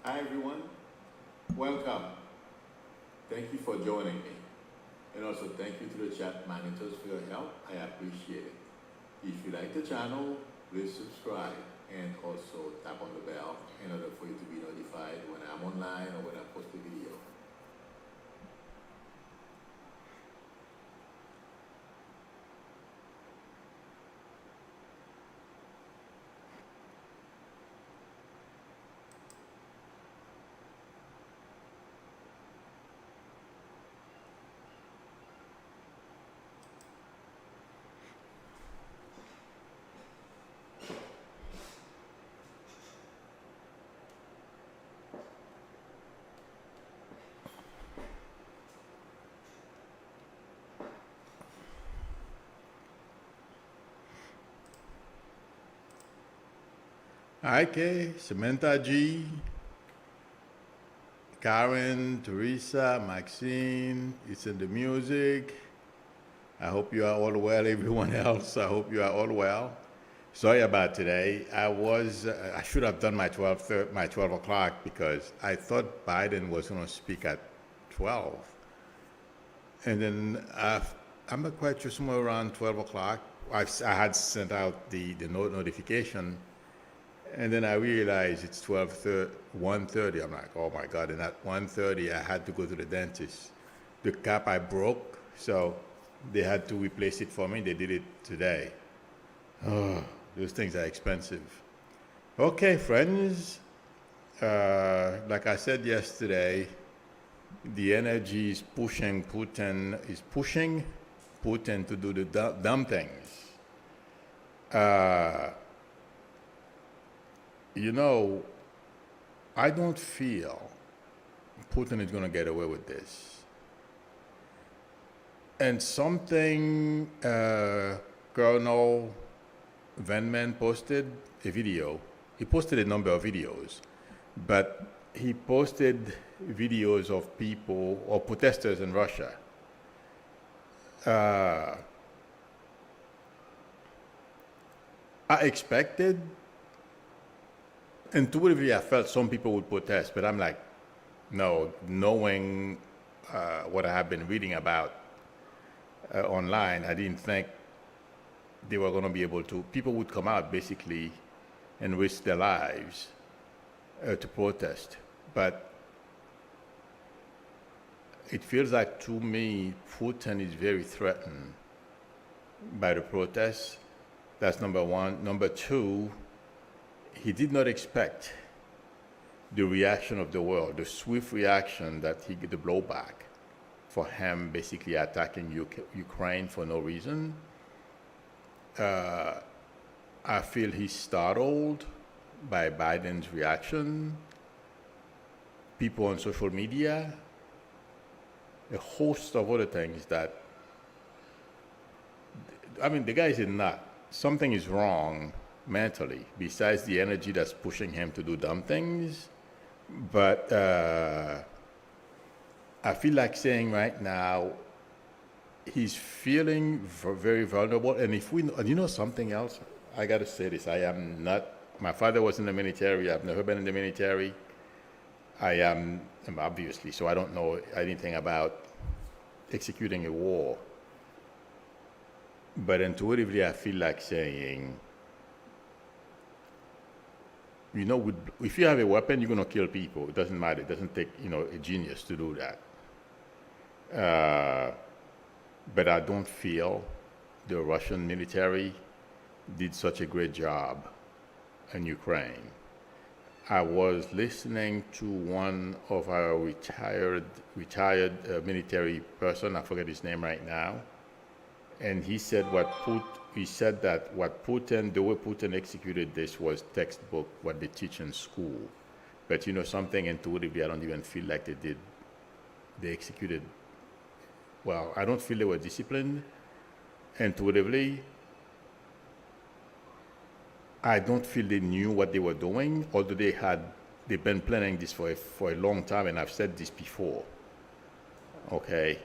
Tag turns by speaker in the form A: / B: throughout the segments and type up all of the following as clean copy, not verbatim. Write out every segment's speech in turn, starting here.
A: Hi everyone, welcome. Thank you for joining me. And also thank you to the chat managers for your help. I appreciate it. If you like the channel, please subscribe and also tap on the bell in order for you to be notified when I'm online or when I post a video. Hi Kay, Samantha G, Karen, Teresa, Maxine, it's in the music. I hope you are all well, everyone else. I hope you are all well. Sorry about today. I should have done my 12 o'clock because I thought Biden was going to speak at 12. And then I'm not quite sure, somewhere around 12 o'clock, I had sent out the notification. And then I realized it's 1:30. I'm like, oh my God. And at 1:30, I had to go to the dentist. The cap I broke, so they had to replace it for me. They did it today. Oh, those things are expensive. Okay, friends. Like I said yesterday, the energy is pushing Putin to do the dumb things. I don't feel Putin is going to get away with this. And something Colonel Venman posted a video. He posted a number of videos, but he posted videos of people or protesters in Russia. I expected, intuitively I felt some people would protest, but I'm like, no, knowing what I have been reading about online, I didn't think they were going to be able to. People would come out basically and risk their lives to protest. But it feels like to me, Putin is very threatened by the protests. That's number one. Number two, he did not expect the reaction of the world, the swift reaction that he get the blowback for him basically attacking Ukraine for no reason. I feel he's startled by Biden's reaction. People on social media, a host of other things that, the guy is a nut. Something is wrong mentally, besides the energy that's pushing him to do dumb things. But I feel like saying right now, he's feeling very vulnerable. And something else, I got to say this. I am not, my father was in the military. I've never been in the military. I am, obviously, so I don't know anything about executing a war. But intuitively, I feel like saying, if you have a weapon, you're going to kill people. It doesn't matter. It doesn't take, a genius to do that. But I don't feel the Russian military did such a great job in Ukraine. I was listening to one of our retired military person, I forget his name right now, and he said the way Putin executed this was textbook what they teach in school. But something intuitively, I don't even feel like they executed well. I don't feel they were disciplined intuitively. I don't feel they knew what they were doing, although they've been planning this for a long time, and I've said this before. Okay,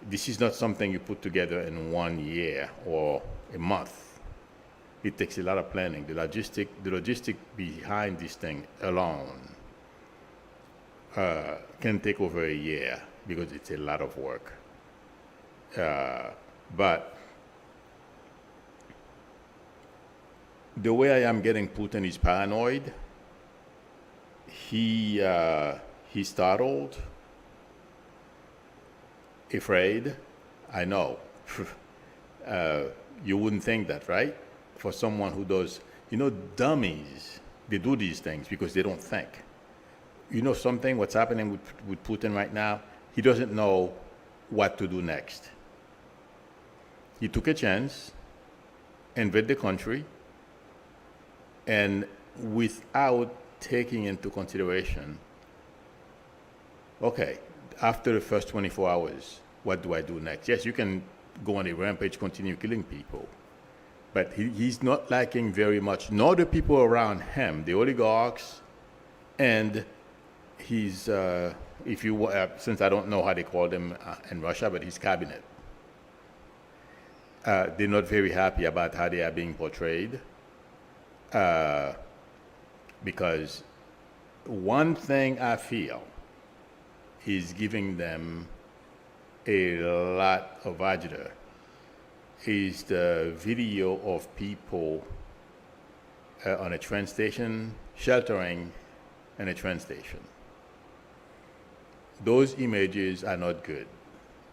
A: this is not something you put together in 1 year or a month. It takes a lot of planning. The logistic behind this thing alone can take over a year because it's a lot of work. But the way I am getting Putin is paranoid. He's startled, afraid. I know. You wouldn't think that, right? For someone who does, dummies, they do these things because they don't think. You know something, what's happening with Putin right now? He doesn't know what to do next. He took a chance, invade the country, and without taking into consideration, okay, after the first 24 hours, what do I do next? Yes, you can go on a rampage, continue killing people. But he's not liking very much, nor the people around him, the oligarchs, and his, since I don't know how they call them in Russia, but his cabinet. They're not very happy about how they are being portrayed. Because one thing I feel is giving them a lot of agita is the video of people on a train station, sheltering in a train station. Those images are not good.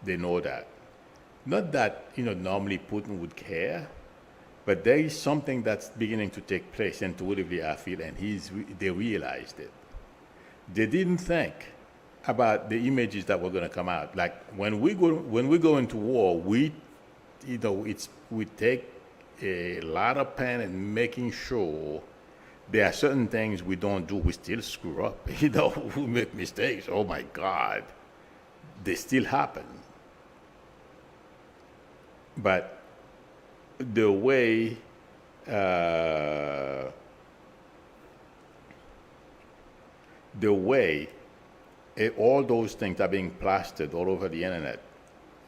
A: They know that. Not that, normally Putin would care, but there is something that's beginning to take place intuitively, I feel, and they realized it. They didn't think about the images that were going to come out. Like when we go into war, we take a lot of pain in making sure there are certain things we don't do. We still screw up. We make mistakes. Oh my God, they still happen. But the way all those things are being plastered all over the internet,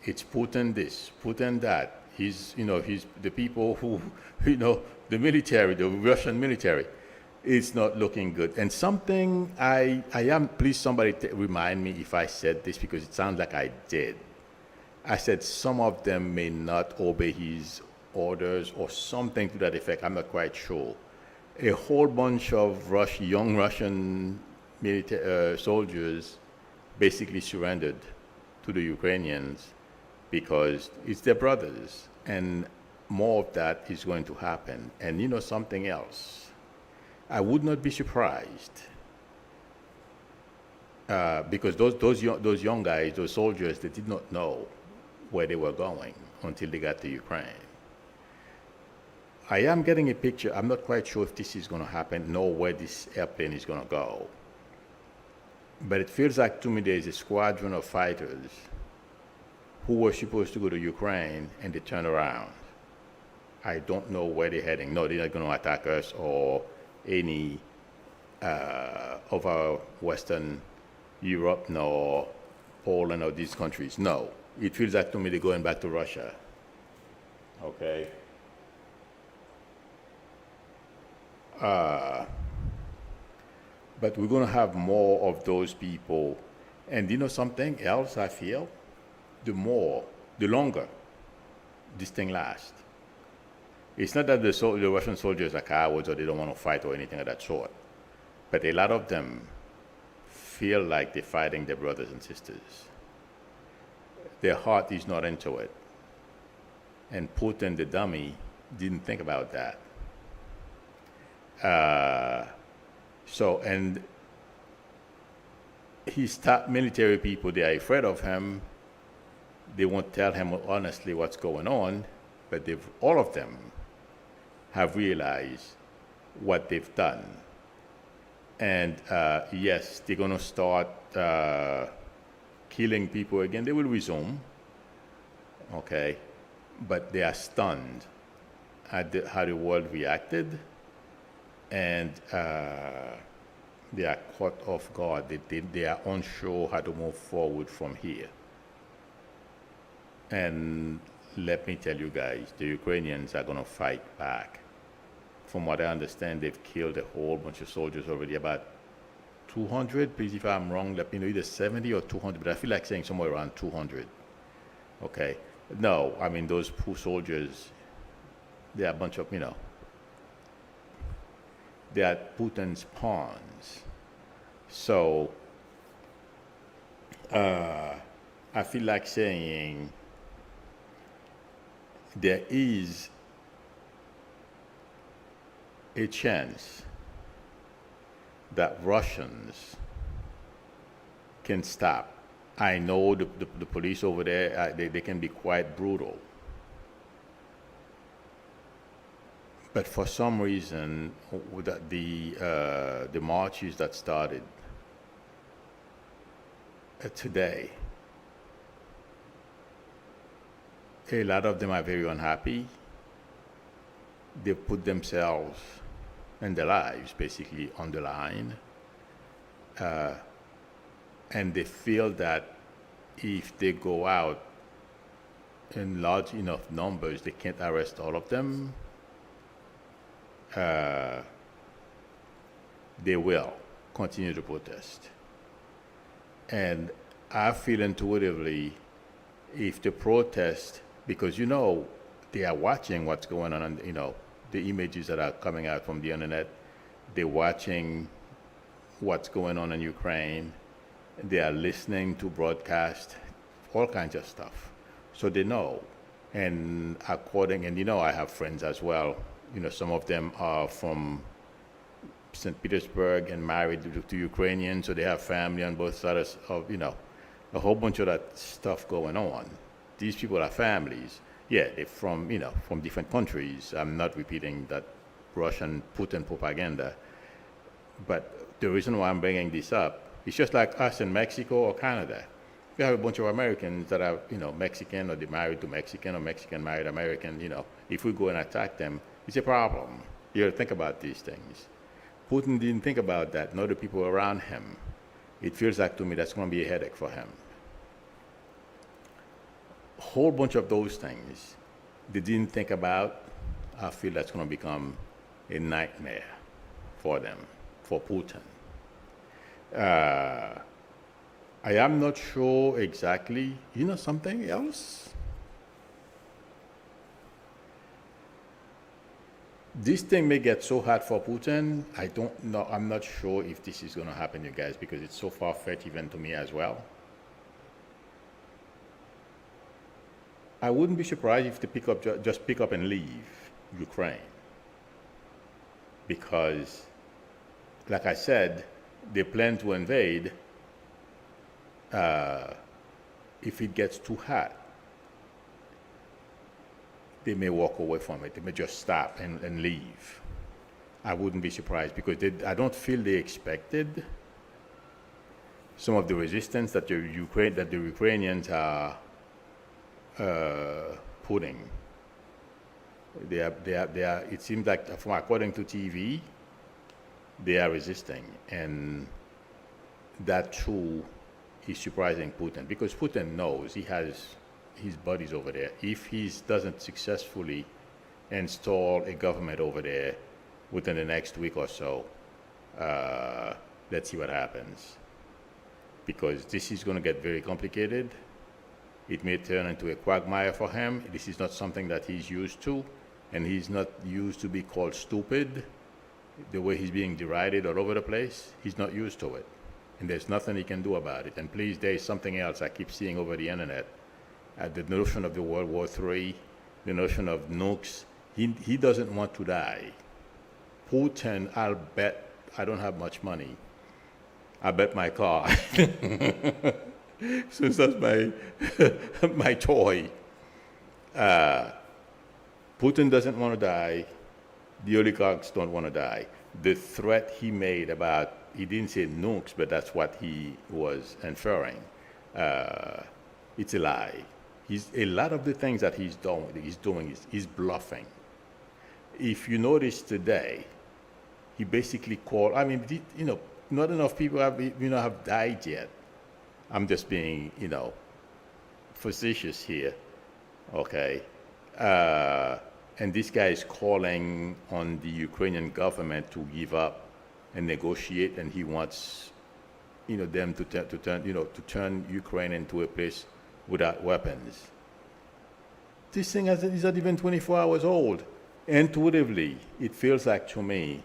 A: it's Putin this, Putin that. He's the people who, the military, the Russian military, it's not looking good. And something please somebody remind me if I said this, because it sounds like I did. I said some of them may not obey his orders or something to that effect. I'm not quite sure. A whole bunch of young Russian soldiers basically surrendered to the Ukrainians because it's their brothers, and more of that is going to happen. And something else, I would not be surprised because those young guys, those soldiers, they did not know where they were going until they got to Ukraine. I am getting a picture. I'm not quite sure if this is going to happen, nor where this airplane is going to go. But it feels like to me there's a squadron of fighters who were supposed to go to Ukraine and they turned around. I don't know where they're heading. No, they're not going to attack us or any of our Western Europe, nor Poland or these countries. No. It feels like to me they're going back to Russia. Okay? But we're going to have more of those people. And something else I feel? The longer this thing lasts. It's not that the Russian soldiers are cowards or they don't want to fight or anything of that sort. But a lot of them feel like they're fighting their brothers and sisters. Their heart is not into it. And Putin, the dummy, didn't think about that. And his top military people, they are afraid of him. They won't tell him honestly what's going on, but all of them have realized what they've done. And yes, they're going to start killing people again. They will resume, okay? But they are stunned at how the world reacted, and they are caught off guard. They are unsure how to move forward from here. And let me tell you guys, the Ukrainians are going to fight back. From what I understand, they've killed a whole bunch of soldiers already, about 200. Please, if I'm wrong, let me know, either 70 or 200, but I feel like saying somewhere around 200. Okay. No, I mean, those poor soldiers, they're a bunch of, they are Putin's pawns. So, I feel like saying there is a chance that Russians can stop. I know the police over there, they can be quite brutal. But for some reason, the marches that started today, a lot of them are very unhappy. They put themselves and their lives basically on the line. And they feel that if they go out in large enough numbers, they can't arrest all of them. They will continue to protest. And I feel intuitively, if the protest, because they are watching what's going on, and the images that are coming out from the internet, they're watching what's going on in Ukraine, they are listening to broadcast, all kinds of stuff. So they know. And I have friends as well. Some of them are from St. Petersburg and married to Ukrainians, so they have family on both sides of, a whole bunch of that stuff going on. These people are families. Yeah, they're from different countries. I'm not repeating that Russian Putin propaganda. But the reason why I'm bringing this up, it's just like us in Mexico or Canada. We have a bunch of Americans that are, Mexican, or they're married to Mexican, or Mexican married American. If we go and attack them, it's a problem. You got to think about these things. Putin didn't think about that, nor the people around him. It feels like to me that's going to be a headache for him. A whole bunch of those things they didn't think about. I feel that's going to become a nightmare for them, for Putin. I am not sure exactly. Something else? This thing may get so hard for Putin. I don't know. I'm not sure if this is going to happen, you guys, because it's so far-fetched even to me as well. I wouldn't be surprised if they just pick up and leave Ukraine. Because, like I said, they plan to invade if it gets too hot. They may walk away from it. They may just stop and leave. I wouldn't be surprised, because I don't feel they expected some of the resistance that the Ukrainians are putting. They are. It seems like, according to TV, they are resisting, and that too is surprising Putin, because Putin knows he has his buddies over there. If he doesn't successfully install a government over there within the next week or so, let's see what happens, because this is going to get very complicated. It may turn into a quagmire for him. This is not something that he's used to, and he's not used to be called stupid. The way he's being derided all over the place, he's not used to it, and there's nothing he can do about it. And please, there is something else I keep seeing over the internet. The notion of the World War III, the notion of nukes. He doesn't want to die. Putin, I'll bet, I don't have much money. I bet my car. Since that's my toy. Putin doesn't want to die. The oligarchs don't want to die. The threat he made about, he didn't say nukes, but that's what he was inferring. It's a lie. A lot of the things that he's doing is bluffing. If you notice today, he basically called, not enough people have died yet. I'm just being, facetious here, okay? And this guy is calling on the Ukrainian government to give up and negotiate, and he wants them to turn Ukraine into a place without weapons. This thing is not even 24 hours old. Intuitively, it feels like to me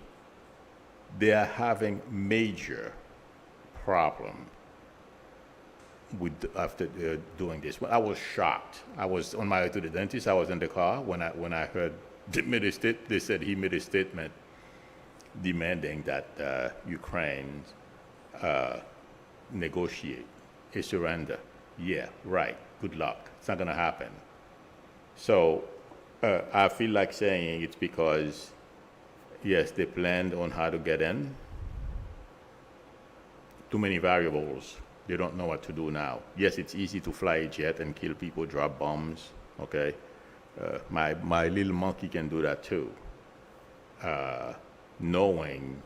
A: they are having major problem with after doing this. Well, I was shocked. I was on my way to the dentist. I was in the car when I heard they said he made a statement demanding that Ukraine negotiate a surrender. Yeah, right. Good luck. It's not going to happen. So I feel like saying it's because, yes, they planned on how to get in. Too many variables. They don't know what to do now. Yes, it's easy to fly a jet and kill people, drop bombs. Okay, my little monkey can do that too. Knowing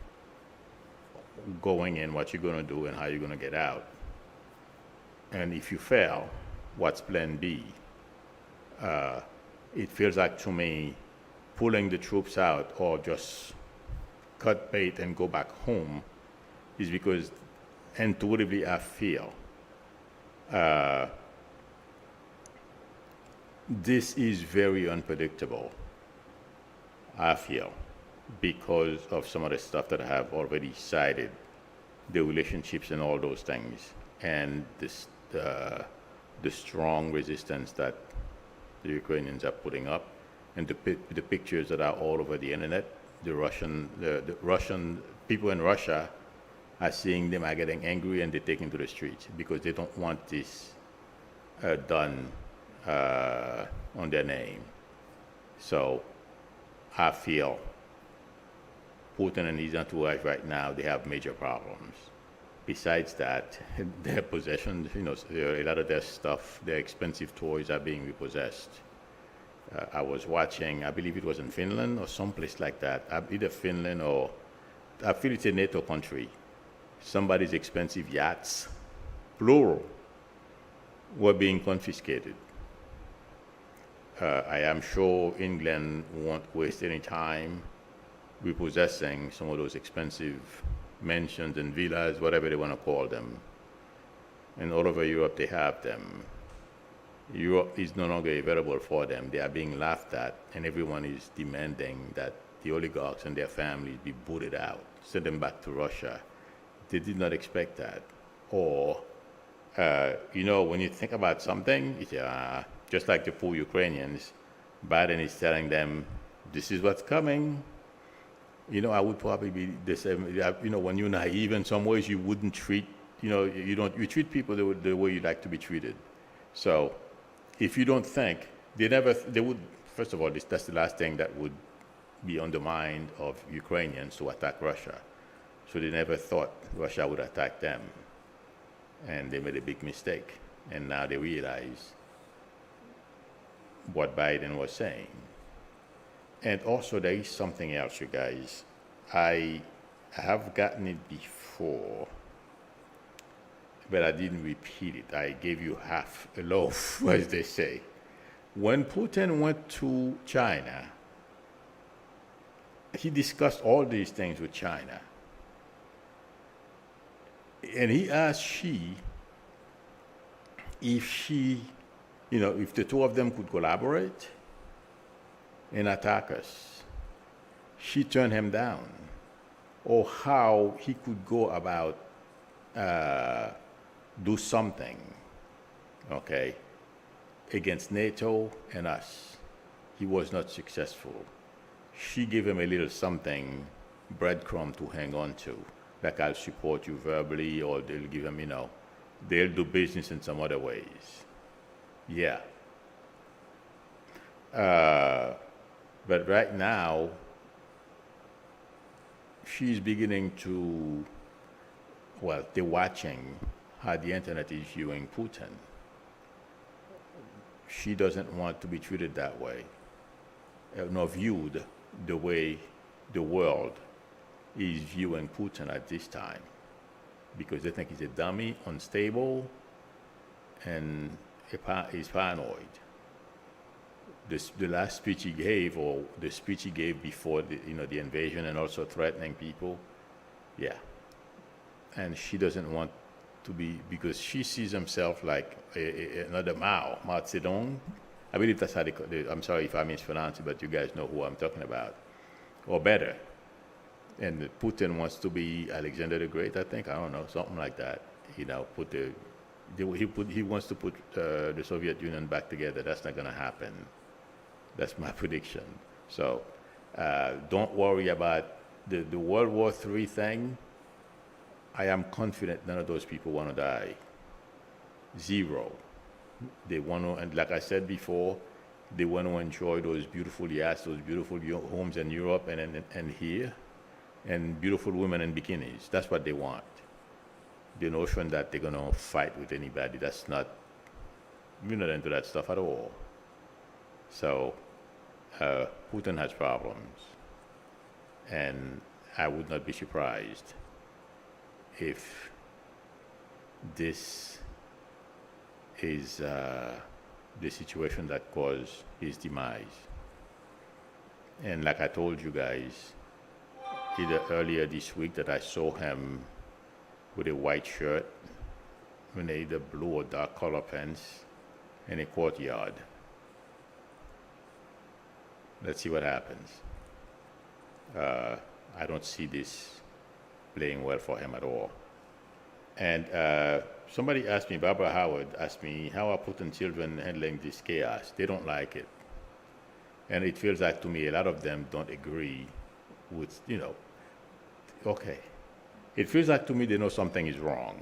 A: going in what you're going to do and how you're going to get out. And if you fail, what's plan B? It feels like to me pulling the troops out or just cut bait and go back home is because intuitively I feel this is very unpredictable. I feel because of some of the stuff that I have already cited, the relationships and all those things, and this, the strong resistance that the Ukrainians are putting up, and the pictures that are all over the internet. The Russian people in Russia are seeing them, are getting angry, and they're taking to the streets because they don't want this done on their name. So I feel Putin and his entourage right now, they have major problems. Besides that, their possessions, a lot of their stuff, their expensive toys are being repossessed. I was watching, I believe it was in Finland or someplace like that, either Finland or, I feel it's a NATO country. Somebody's expensive yachts, plural, were being confiscated. I am sure England won't waste any time repossessing some of those expensive mansions and villas, whatever they want to call them. And all over Europe, they have them. Europe is no longer available for them. They are being laughed at, and everyone is demanding that the oligarchs and their families be booted out, send them back to Russia. They did not expect that. Or, when you think about something, it's, just like the poor Ukrainians, Biden is telling them, this is what's coming. I would probably be the same. When you're naive in some ways, you wouldn't treat, you treat people the way you like to be treated. So if you don't think, they would, first of all, that's the last thing that would be on the mind of Ukrainians to attack Russia. So they never thought Russia would attack them. And they made a big mistake. And now they realize what Biden was saying. And also there is something else, you guys. I have gotten it before, but I didn't repeat it. I gave you half a loaf, as they say. When Putin went to China, he discussed all these things with China. And he asked if the two of them could collaborate and attack us. She turned him down. Or how he could go about do something, against NATO and us. He was not successful. She gave him a little something, breadcrumb to hang on to, like I'll support you verbally, or they'll give him, they'll do business in some other ways. Yeah. But right now, she's beginning to, they're watching how the internet is viewing Putin. She doesn't want to be treated that way, nor viewed the way the world is viewing Putin at this time, because they think he's a dummy, unstable, and he's paranoid. The last speech he gave, or the speech he gave before the invasion, and also threatening people, yeah. And she doesn't want to be, because she sees himself like another Mao Zedong. I believe that's how they call it. I'm sorry if I mispronounce it, but you guys know who I'm talking about, or better. And Putin wants to be Alexander the Great, I think. I don't know, something like that. He wants to put the Soviet Union back together. That's not going to happen. That's my prediction. So don't worry about the World War III thing. I am confident none of those people want to die. Zero. They want to, and like I said before, they want to enjoy those beautiful yachts, those beautiful homes in Europe and here, and beautiful women in bikinis. That's what they want. The notion that they're going to fight with anybody, that's not, we're not into that stuff at all. So Putin has problems, and I would not be surprised if this is the situation that caused his demise. And like I told you guys, either earlier this week that I saw him with a white shirt, with either blue or dark color pants, in a courtyard. Let's see what happens. I don't see this playing well for him at all. And somebody asked me, Barbara Howard asked me, how are Putin children handling this chaos? They don't like it. And it feels like to me a lot of them don't agree with, okay. It feels like to me they know something is wrong,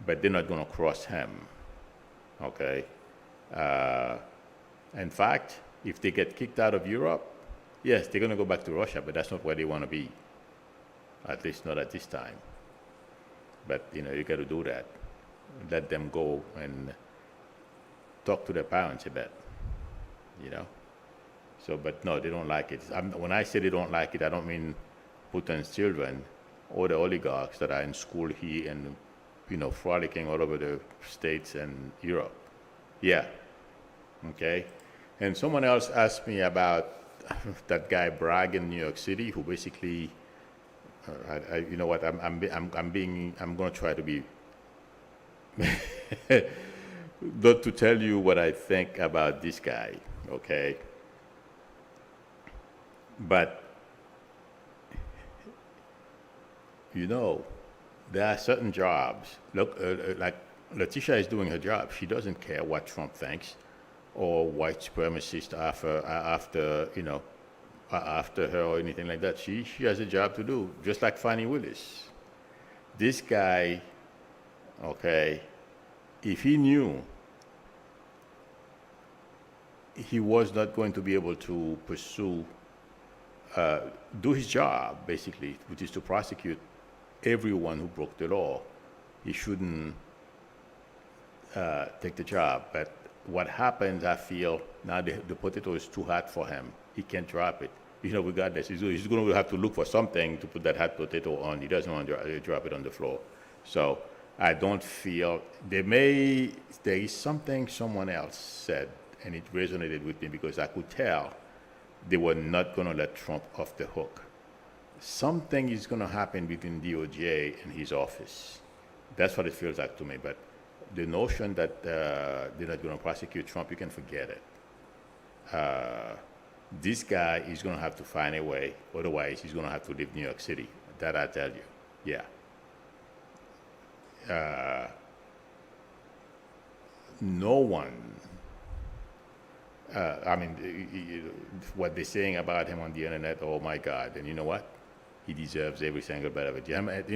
A: but they're not going to cross him, okay? In fact, if they get kicked out of Europe, yes, they're going to go back to Russia, but that's not where they want to be, at least not at this time. But, you got to do that. Let them go and talk to their parents a bit, So, but no, they don't like it. When I say they don't like it, I don't mean Putin's children or the oligarchs that are in school here and, frolicking all over the States and Europe. Yeah, okay? And someone else asked me about that guy Bragg in New York City, who basically, you know what? I'm going to try to be, not to tell you what I think about this guy, okay? But there are certain jobs. Look, like Letitia is doing her job. She doesn't care what Trump thinks or white supremacists after her or anything like that. She has a job to do, just like Fannie Willis. This guy, okay, if he knew he was not going to be able to pursue, do his job, basically, which is to prosecute everyone who broke the law, he shouldn't take the job. But what happens, I feel, now the potato is too hot for him. He can't drop it. Regardless, he's going to have to look for something to put that hot potato on. He doesn't want to drop it on the floor. So I don't feel, there is something someone else said, and it resonated with me because I could tell they were not going to let Trump off the hook. Something is going to happen between DOJ and his office. That's what it feels like to me. But the notion that they're not going to prosecute Trump, you can forget it. This guy is going to have to find a way. Otherwise, he's going to have to leave New York City. That I tell you. Yeah. No one. What they're saying about him on the internet, oh my God. And you know what? He deserves every single bit of it.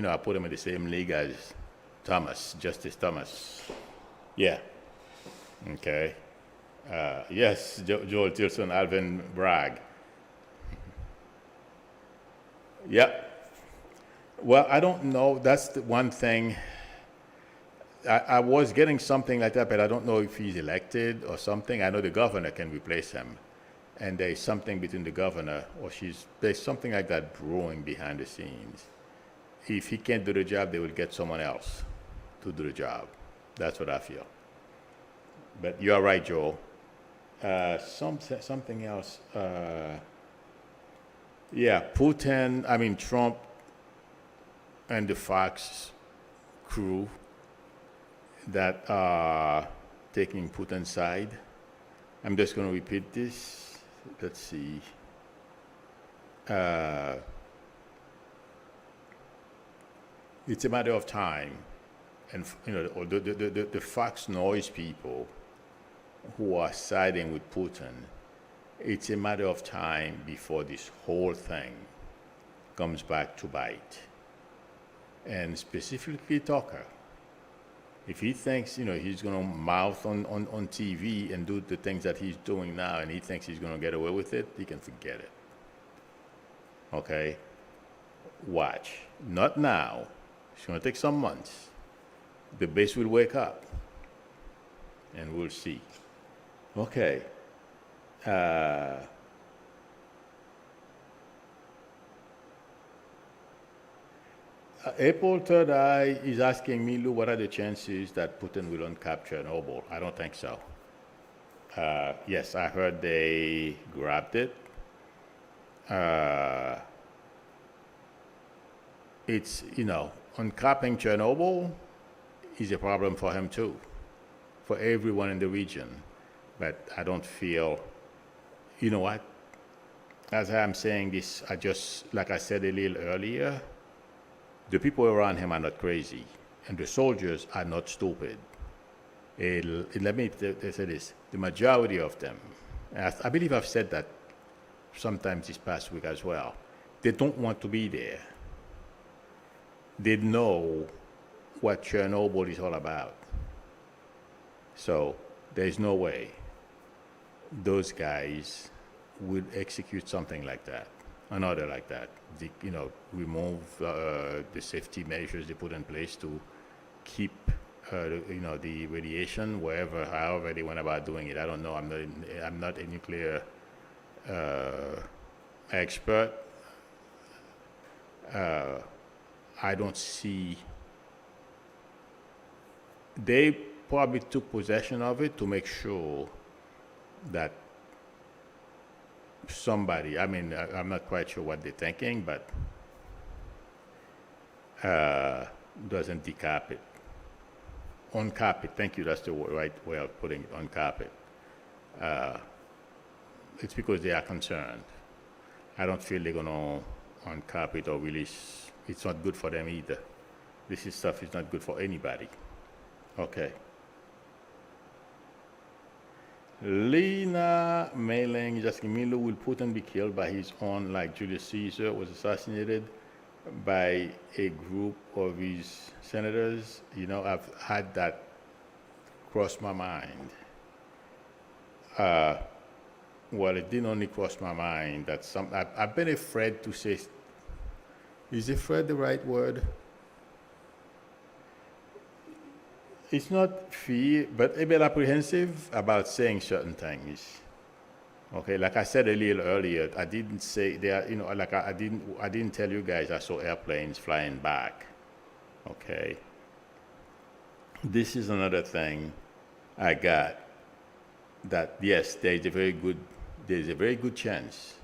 A: I put him in the same league as Justice Thomas. Yeah. Okay. Yes, Joel Tilson, Alvin Bragg. Yeah. Well, I don't know. That's the one thing. I was getting something like that, but I don't know if he's elected or something. I know the governor can replace him. And there's something between the governor there's something like that brewing behind the scenes. If he can't do the job, they will get someone else to do the job. That's what I feel. But you are right, Joel. Something else. Putin, Trump and the Fox crew that are taking Putin's side. I'm just going to repeat this. Let's see. Uh, it's a matter of time, and the Fox noise people who are siding with Putin. It's a matter of time before this whole thing comes back to bite. And specifically Tucker. If he thinks, he's going to mouth on TV and do the things that he's doing now, and he thinks he's going to get away with it, he can forget it. Okay? Watch. Not now. It's going to take some months. The base will wake up, and we'll see. Okay. April 3rd Eye is asking me, Lou, what are the chances that Putin will uncapture Chernobyl? I don't think so. Yes, I heard they grabbed it. It's, uncapping Chernobyl is a problem for him too, for everyone in the region. But I don't feel, you know what? As I'm saying this, like I said a little earlier, the people around him are not crazy, and the soldiers are not stupid. Let me say this, the majority of them, I believe I've said that sometimes this past week as well, they don't want to be there. They know what Chernobyl is all about. So there's no way those guys would execute something like that, another like that. Remove the safety measures they put in place to keep the radiation however they went about doing it. I don't know. I'm not a nuclear expert. I don't see. They probably took possession of it to make sure that somebody, I'm not quite sure what they're thinking, but doesn't decap it. Uncap it, thank you, that's the right way of putting it, uncap it. It's because they are concerned. I don't feel they're going to uncap it or release. It's not good for them either. This stuff is not good for anybody. Okay. Lena Mailing is asking me, will Putin be killed by his own, like Julius Caesar was assassinated by a group of his senators? I've had that cross my mind. Well, it didn't only cross my mind that I've been afraid to say, is afraid the right word? It's not fear, but a bit apprehensive about saying certain things. Okay, like I said a little earlier, I didn't say there. I didn't tell you guys I saw airplanes flying back. Okay. This is another thing I got. That yes, there's a very good chance.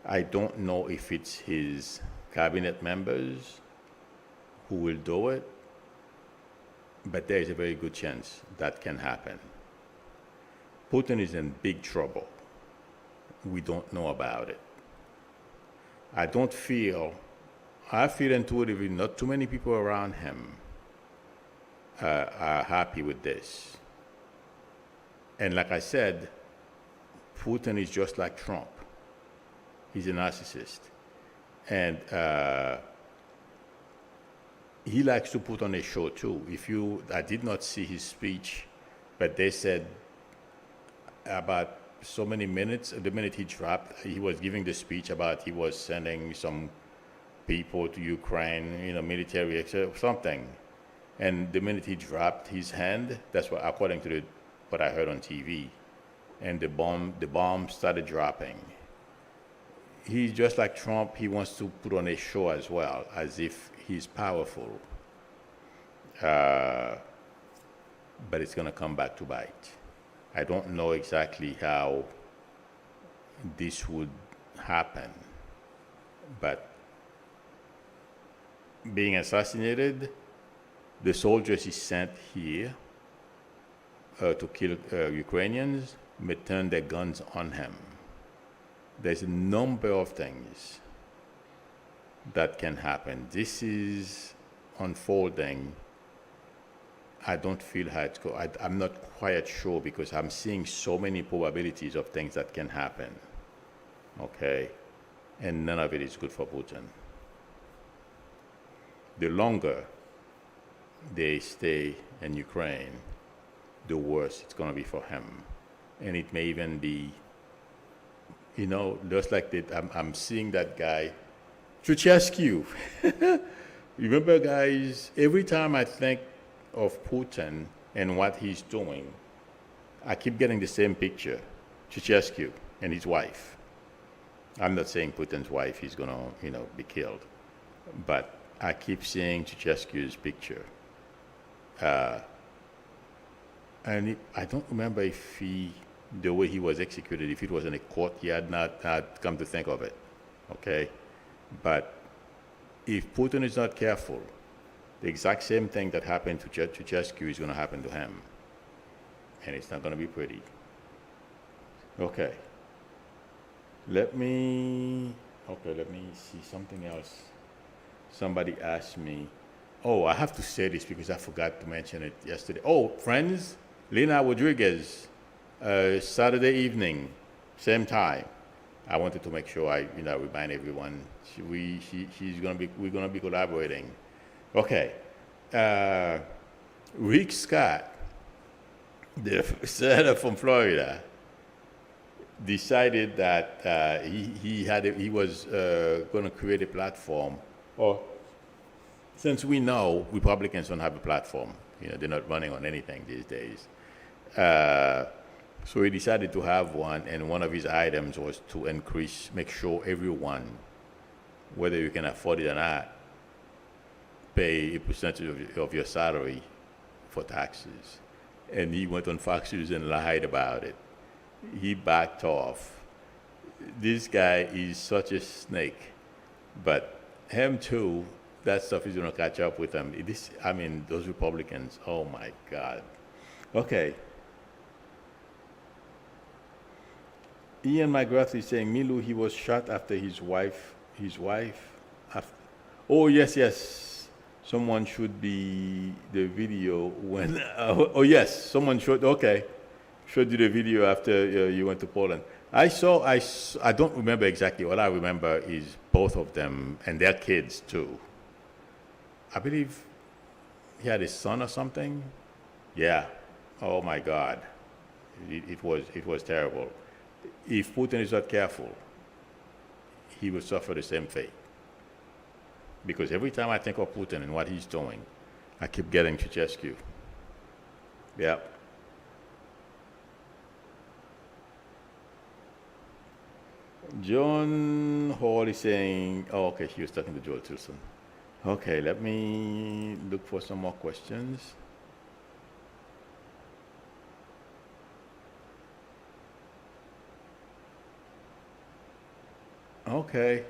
A: I don't know if it's his cabinet members who will do it, but there is a very good chance that can happen. Putin is in big trouble. We don't know about it. I feel intuitively not too many people around him are happy with this. And like I said, Putin is just like Trump. He's a narcissist. And he likes to put on a show too. I did not see his speech, but they said about so many minutes, the minute he dropped, he was giving the speech about he was sending some people to Ukraine, military, something. And the minute he dropped his hand, that's what, according to what I heard on TV, and the bomb started dropping. He's just like Trump. He wants to put on a show as well, as if he's powerful. But it's going to come back to bite. I don't know exactly how this would happen, but being assassinated, the soldiers he sent here to kill Ukrainians may turn their guns on him. There's a number of things that can happen. This is unfolding. I don't feel how it's going. I'm not quite sure because I'm seeing so many probabilities of things that can happen. Okay? And none of it is good for Putin. The longer they stay in Ukraine, the worse it's going to be for him. And it may even be, just like I'm seeing that guy, Chuchescu. Remember, guys, every time I think of Putin and what he's doing, I keep getting the same picture, Chuchescu and his wife. I'm not saying Putin's wife is going to, be killed, but I keep seeing Chuchescu's picture. And I don't remember if the way he was executed, if it was in a courtyard, not come to think of it, okay? But if Putin is not careful, the exact same thing that happened to Chuchescu is going to happen to him. And it's not going to be pretty. Okay. Let me see something else. Somebody asked me, I have to say this because I forgot to mention it yesterday. Friends, Lena Rodriguez, Saturday evening, same time. I wanted to make sure I remind everyone we're gonna be collaborating. Okay. Rick Scott, the senator from Florida, decided that he was going to create a platform. Since we know Republicans don't have a platform, they're not running on anything these days. So he decided to have one, and one of his items was to make sure everyone, whether you can afford it or not, pay a percentage of your salary for taxes. And he went on Fox News and lied about it. He backed off. This guy is such a snake, but him too, that stuff is going to catch up with him. Those Republicans, oh my God. Okay. Ian McGrath is saying, Milu, he was shot after his wife, oh, yes. Someone should be the video when, yes, someone showed you the video after you went to Poland. I don't remember exactly. All I remember is both of them and their kids too. I believe he had a son or something. Yeah. Oh my God. It was terrible. If Putin is not careful, he will suffer the same fate. Because every time I think of Putin and what he's doing, I keep getting Chuchescu. Yeah. John Hall is saying, he was talking to Joel Tilson. Okay, let me look for some more questions. Okay.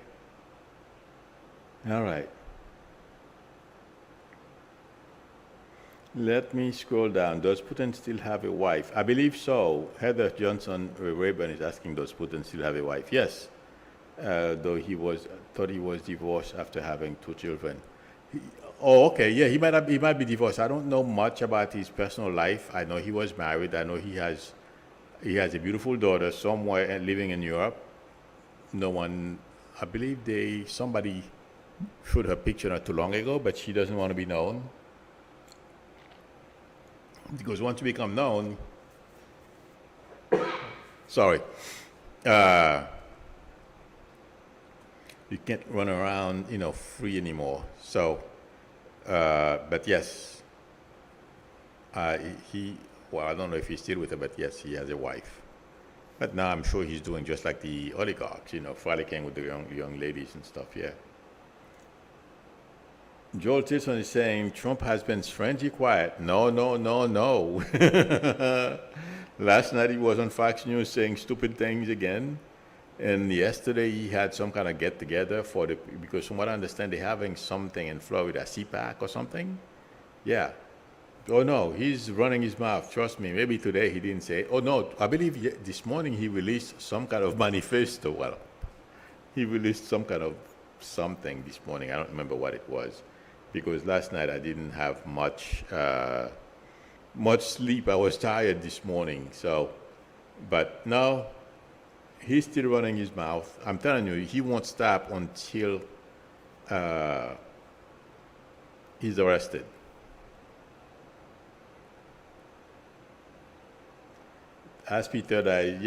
A: All right. Let me scroll down. Does Putin still have a wife? I believe so. Heather Johnson Rayburn is asking, does Putin still have a wife? Yes. Though thought he was divorced after having 2 children. Yeah, he might be divorced. I don't know much about his personal life. I know he was married. I know he has a beautiful daughter somewhere living in Europe. No one, I believe somebody showed her picture not too long ago, but she doesn't want to be known. Because once you become known, you can't run around, free anymore. So, but yes, I don't know if he's still with her, but yes, he has a wife. But now I'm sure he's doing just like the oligarchs, frolicking with the young ladies and stuff, yeah. Joel Tilson is saying, Trump has been strangely quiet. No. Last night he was on Fox News saying stupid things again. And yesterday he had some kind of get-together because from what I understand, they're having something in Florida, CPAC or something. Yeah. Oh no, he's running his mouth. Trust me. Maybe today he didn't say it. Oh no, I believe this morning he released some kind of manifesto. Well, he released some kind of something this morning. I don't remember what it was, because last night I didn't have much sleep. I was tired this morning. So, but no, he's still running his mouth. I'm telling you, he won't stop until he's arrested. As Peter I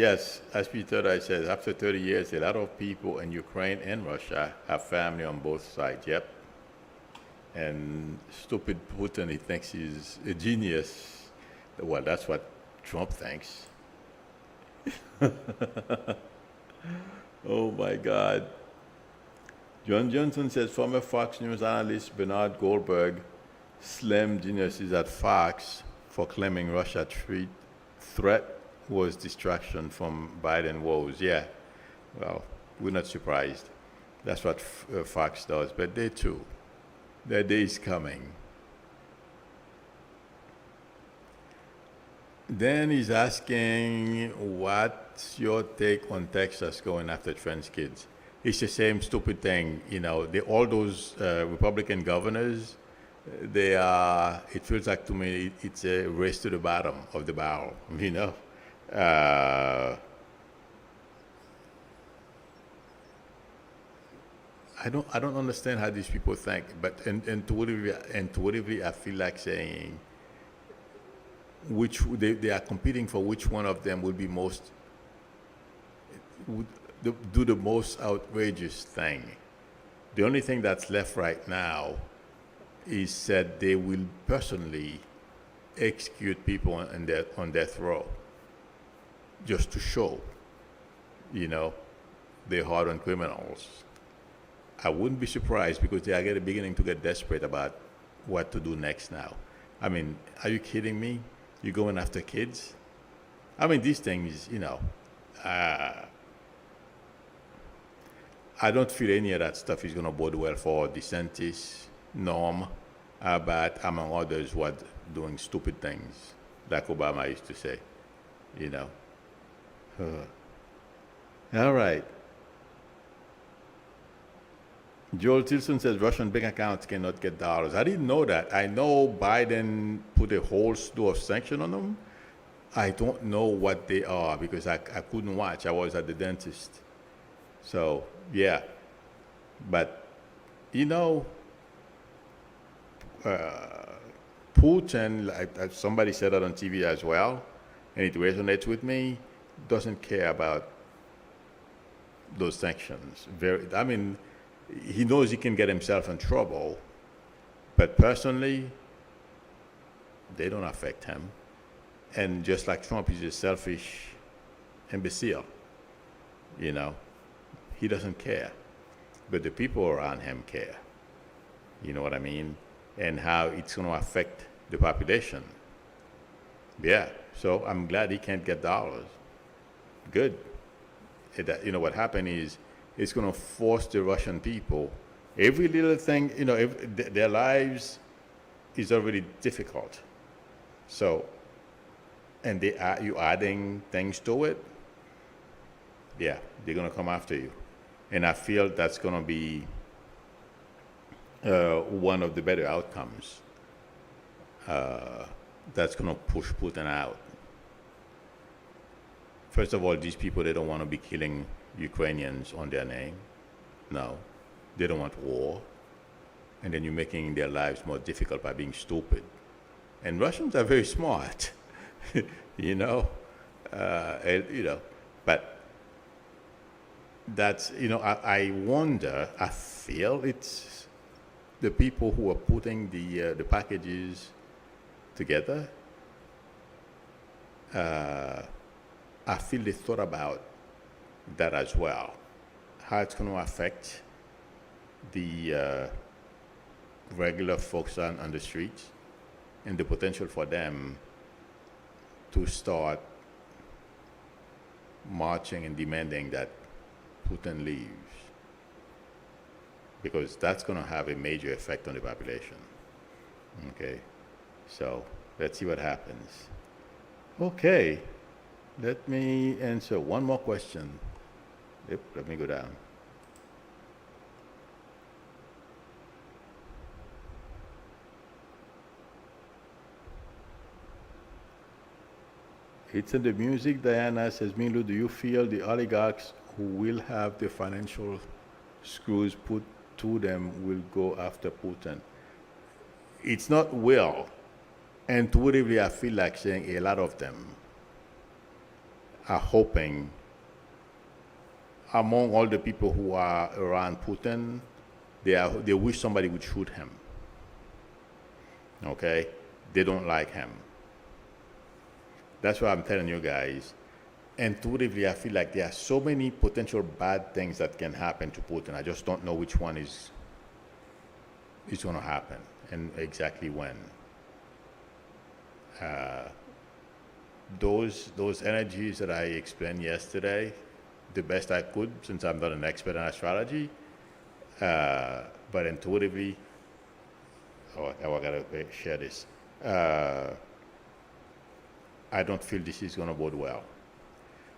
A: says, after 30 years, a lot of people in Ukraine and Russia have family on both sides. Yep. And stupid Putin, he thinks he's a genius. Well, that's what Trump thinks. Oh my God. John Johnson says former Fox News analyst Bernard Goldberg slammed geniuses at Fox for claiming Russia threat was distraction from Biden woes. Yeah, well, we're not surprised. That's what Fox does, but they too. Their day is coming. Then he's asking, what's your take on Texas going after trans kids? It's the same stupid thing, all those Republican governors, they are, it feels like to me, it's a race to the bottom of the barrel. I don't understand how these people think, but intuitively I feel like saying which they are competing for which one of them would do the most outrageous thing. The only thing that's left right now is that they will personally execute people on death row, just to show, they're hard on criminals. I wouldn't be surprised, because they are beginning to get desperate about what to do next now. I mean, are you kidding me? You're going after kids? I mean, these things, I don't feel any of that stuff is going to bode well for DeSantis, Norm, Abbott, among others who are doing stupid things, like Obama used to say, All right. Joel Tilson says Russian bank accounts cannot get dollars. I didn't know that. I know Biden put a whole slew of sanctions on them. I don't know what they are, because I couldn't watch. I was at the dentist. So, yeah. But, Putin, like somebody said that on TV as well, and it resonates with me, doesn't care about those sanctions. He knows he can get himself in trouble, but personally, they don't affect him. And just like Trump, he's a selfish imbecile. He doesn't care, but the people around him care. You know what I mean? And how it's going to affect the population. Yeah, so I'm glad he can't get dollars. Good. What happened is, it's going to force the Russian people, every little thing, their lives is already difficult. So, and you adding things to it, yeah, they're going to come after you. And I feel that's going to be one of the better outcomes. That's going to push Putin out. First of all, these people, they don't want to be killing Ukrainians on their name. No, they don't want war. And then you're making their lives more difficult by being stupid. And Russians are very smart, but that's, I wonder, I feel it's the people who are putting the packages together. I feel they thought about that as well, how it's going to affect the regular folks on the streets, and the potential for them to start marching and demanding that Putin leaves, because that's going to have a major effect on the population. Okay, So let's see what happens. Okay, let me answer one more question. Yep, let me go down. It's in the music. Diana says, Milu, do you feel the oligarchs who will have the financial screws put to them will go after Putin? It's not will. Intuitively, I feel like saying a lot of them are hoping, among all the people who are around Putin, they wish somebody would shoot him. Okay? They don't like him. That's why I'm telling you guys. Intuitively, I feel like there are so many potential bad things that can happen to Putin. I just don't know which one is going to happen and exactly when. Those energies that I explained yesterday, the best I could, since I'm not an expert in astrology, but intuitively, I gotta share this. I don't feel this is gonna bode well.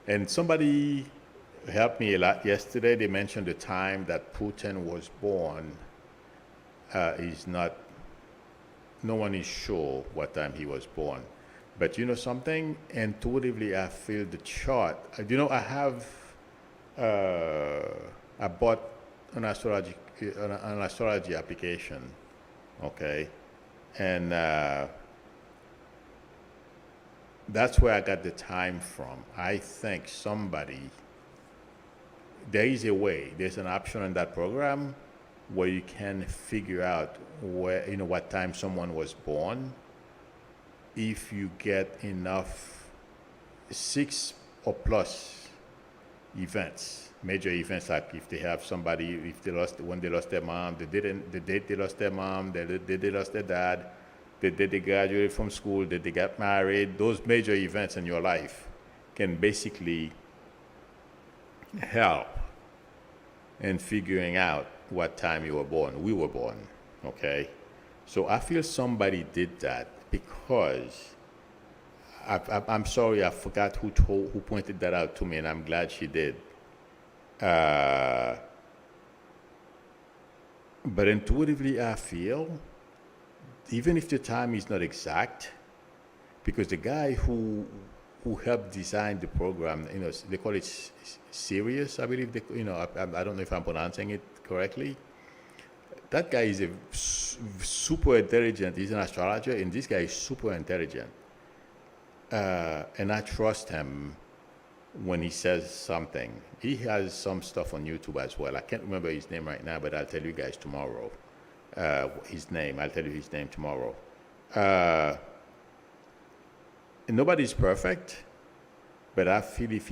A: And somebody helped me a lot yesterday. They mentioned the time that Putin was born is not. No one is sure what time he was born. But you know something? Intuitively, I feel the chart. I have, I bought an astrology application, okay? And that's where I got the time from. I think there is a way, there's an option in that program where you can figure out what time someone was born if you get enough 6 or plus events, major events, like if they have somebody, when they lost their mom, the date they lost their mom, the day they lost their dad, the day they graduated from school, the day they got married. Those major events in your life can basically help in figuring out what time you were born. We were born, okay? So I feel somebody did that because I'm sorry, I forgot who pointed that out to me, and I'm glad she did. But intuitively, I feel, even if the time is not exact, because the guy who helped design the program, they call it Sirius, I believe. I don't know if I'm pronouncing it correctly. That guy is super intelligent. He's an astrologer, and this guy is super intelligent. And I trust him when he says something. He has some stuff on YouTube as well. I can't remember his name right now, but I'll tell you guys tomorrow. I'll tell you his name tomorrow. And nobody's perfect, but I feel if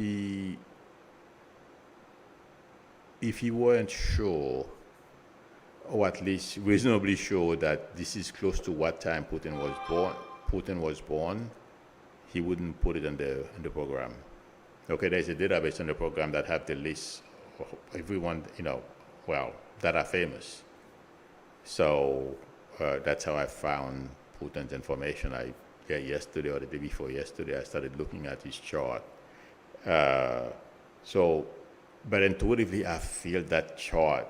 A: he weren't sure, or at least reasonably sure, that this is close to what time Putin was born, he wouldn't put it in the program. Okay, there's a database in the program that have the list of everyone, that are famous. So that's how I found Putin's information. Yesterday or the day before yesterday, I started looking at his chart. But intuitively, I feel that chart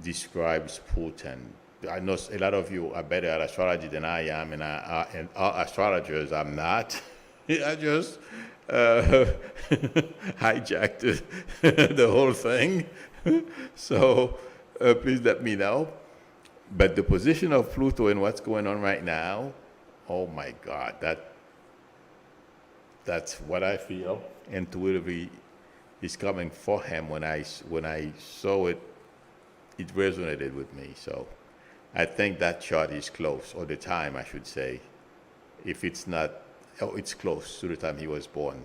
A: describes Putin. I know a lot of you are better at astrology than I am, and our astrologers, I'm not. I just hijacked the whole thing. So please let me know. But the position of Pluto and what's going on right now, oh my God, that's what I feel intuitively is coming for him. When I saw it, it resonated with me. So I think that chart is close, or the time, I should say. If it's not, it's close to the time he was born.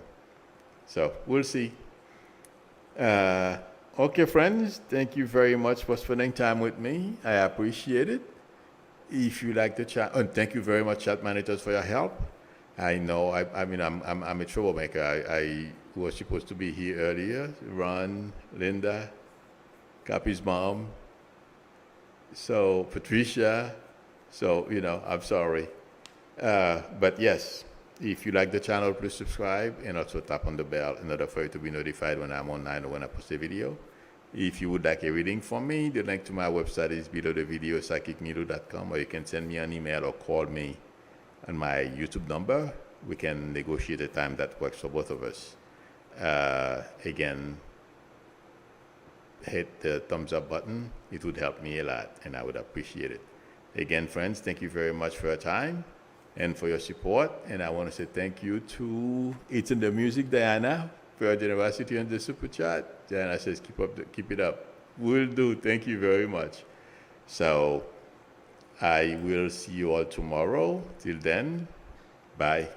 A: So we'll see. Okay, friends, thank you very much for spending time with me. I appreciate it. If you like the chat, and thank you very much, chat managers, for your help. I know, I'm a troublemaker. I was supposed to be here earlier. Ron, Linda, Cappy's mom. So Patricia. So I'm sorry. But yes, if you like the channel, please subscribe and also tap on the bell in order for you to be notified when I'm online or when I post a video. If you would like a reading from me, the link to my website is below the video, psychicmilu.com, or you can send me an email or call me on my YouTube number. We can negotiate a time that works for both of us. Again, hit the thumbs up button. It would help me a lot, and I would appreciate it. Again, friends, thank you very much for your time and for your support. And I want to say thank you to It's in the Music, Diana, for your generosity on the super chat. Diana says, keep it up. Will do. Thank you very much. So I will see you all tomorrow. Till then, bye.